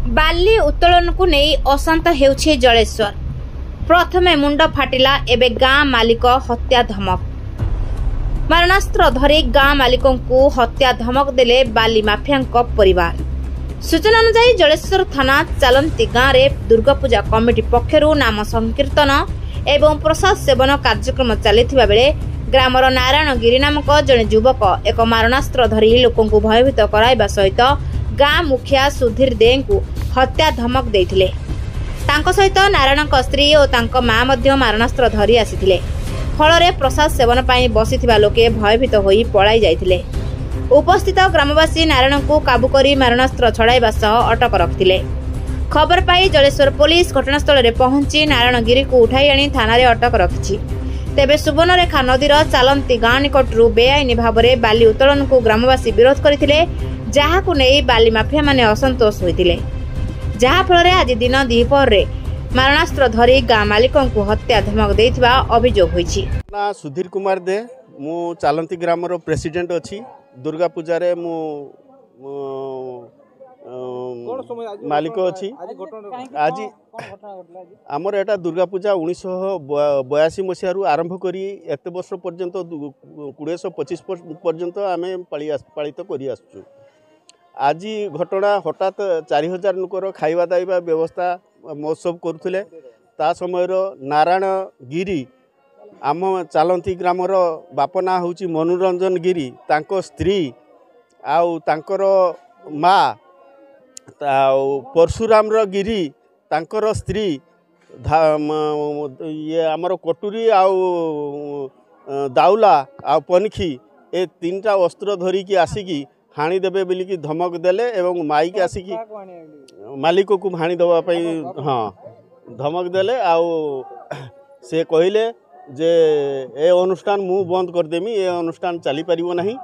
बाली उत्तोलन को नहीं अशांत हेउछे जलेश्वर। प्रथमे मुंड फाटिला एबे गाँ मालिक हत्या धमक। मारणास्त्र धरी गाँ मालिकों को हत्या धमक देले बाली माफिया परिवार। सूचना अनुसार जलेश्वर थाना चालंती गाँव में दुर्गापूजा कमिटी पक्षरु नाम संकीर्तन एवं प्रसाद सेवन कार्यक्रम चलता बेले ग्रामर नारायणगिरी नामक जड़े युवक एक मारणास्त्र धरी लोकों को भयभीत कराइबा सहित गाँ मुखिया सुधीर दे को हत्या धमक देथिले। तांको सहित नारायण स्त्री और तांको मां मध्य मारणास्त्र धरी आसीथिले। फल प्रसाद सेवन पाई बसीथिबा लोके भयभीत होई पलाई जाइथिले। उपस्थित ग्रामवासी नारायण को काबू करी मारणास्त्र छड़ाइबा सह अटक रखिथिले। खबर पाई जलेश्वर पुलिस घटनास्थल में पहुंची नारायणगिरी को उठाई आनी थाना रे अटक रखिछि। तेबे सुवर्णरेखा नदीर चालंती गाँ निकटरू बेआईन भाव में बाली उत्तोलन को ग्रामवासी विरोध करथिले, जहा को नहीं बाली माफिया माने असंतोष होइतिले, जहा फल आज दिन द्विपहर रे मारणास्त्र धरी गाँ मालिकों को हत्या धमक देथिबा अभियोग होइछि। ना सुधीर कुमार दे मु चालंती ग्राम रो प्रेसिडेंट अछि। दुर्गा पूजा रे मु मालिक अछि। आज आमर एटा दुर्गा पूजा 1982 मसीह आरंभ करी एत वर्ष पर्यंत 2025 पर्यंत आमे पालित करी आसु। आज घटना हठात 4000 लोकर खाइबा दाइबा व्यवस्था महोत्सव करुले। ता समय नारायण गिरी आम चालंती ग्रामर बाप ना हूँ मनोरंजन गिरी, तांको स्त्री आउ तांकर माँ परशुराम गिरी तांकर स्त्री ये आमर कटुरी आउ दाउला आ पनखी ए 3टा अस्त्र धरिकी आसिकी हाणी देबे बोलिकी धमक देले एवं माइक आसिकी मालिक को हाणी देवाई हाँ धमक देले। आउ से कहले जे ए अनुष्ठान मु बंद करदेमी, ए अनुष्ठान चली पारिबो नहीं।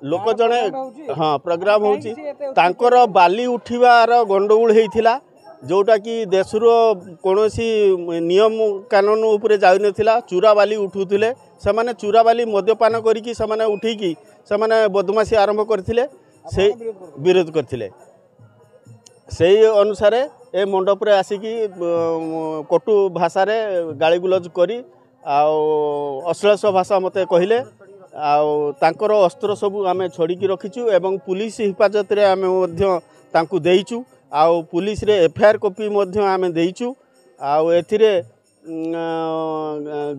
लोक जने हाँ प्रोग्राम होची तांकर बाली उठिबार गंडगोल होइथिला, जोटा कि देशर कोनोसी नियम कानून उपरे जाउ नथिला। चूरा बाली उठुथिले सेमाने, चूरा बाली मद्यपान करिकी सेमाने उठिकी सेमाने बदमाशी आरंभ करथिले, से विरोध करथिले। सेही अनुसार ए मंडप रे आसिकी कटु भाषा रे गाली गुलज करी अश्लील भाषा मते कहले। तांकर अस्त्र सबू आमे छड़िकी रखीचु एवं पुलिस हिफाजत रे आमे मध्य तांकु देइचु। पुलिस रे एफआईआर कॉपी मध्य आमे देइचु। एथिरे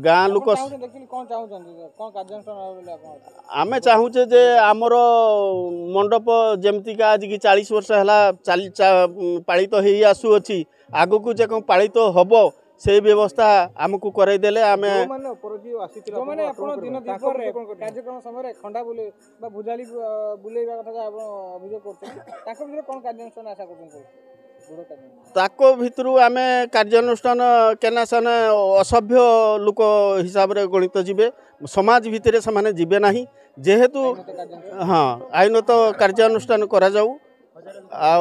गाँ लोक आमे चाहूचे जे आमर मंडप जमतिका आज की 40 वर्ष है पालित हो आसु अच्छी, आग को जे पालित हम से व्यवस्था आमको करदेले आमे कार्यक्रम समय खंडा बुले भुजाली बुलेबा कथा अभियोग करते आशा करते ताको भितरु आमे कार्यानुष्ठान केना सने असभ्य लोक हिसाब रे गणित जीवे, समाज भितरे समाने जीवे नाही। जेहेतु हाँ आईनत कार्यानुष्ठान करा जाऊ। आ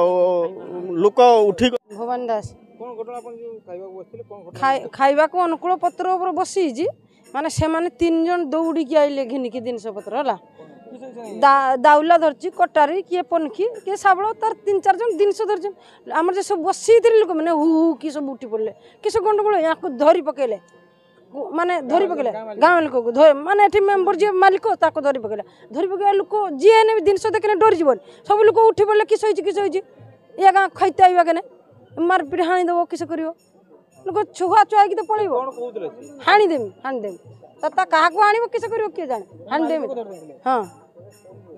लोक उठी भुवन दास कोन घटना अपन जो खाइबा बसथिले कोन घटना खाइबा को अनुकूल पत्र ऊपर बसी जी माने से माने 3 जन दौड़ी के आइले घिनी के जिनस पत्र हला दाउला धरची कटारी किए पनखी किए साबଳ तार 3-4 जन जिनस धरचन हमर जे सब बसी थि लोक माने हु की सब उठी पड़ले कि सब गंडगोल या को धरी पकेले माने धरी पकेले गांव लोक को धर माने एठी मेंबर जे मालिक ताको धरी पकेले लोक जे ने जिनस देखने डर जीवन सब लोक उठी पड़ले कि सहिची या गां खैते आइबा केने मार पिट हाणी देबो किस करियो लोक छुआ छुआ की तो पळिबो कोन कहउतले हाणी देम ता काहा को हाणीबो किस करियो के जाने हाणी देम हां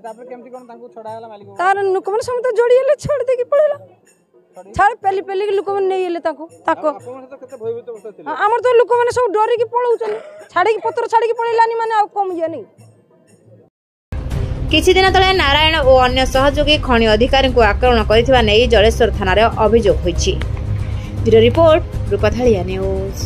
तापर केमती कोन तांको छडायला मालिक तार लोक मन समत जोड़ीले छाड़ दे की पळेला छाड़ पेली लोक मन नेइले ताको आपन से कते भयभीत अवस्था थिले हमर तो लोक मन सब डरी की पळौचन छाड़ी की पत्र छाड़ी की पळेलानी माने आ कम जे नहीं। किछि दिन तले नारायण और अन्य सहयोगी खनि अधिकारी को आक्रमण करिथिबा नै जलेश्वर थाना रे अभियोग होइछि। ब्यूरो रिपोर्ट रूपथालिया न्यूज।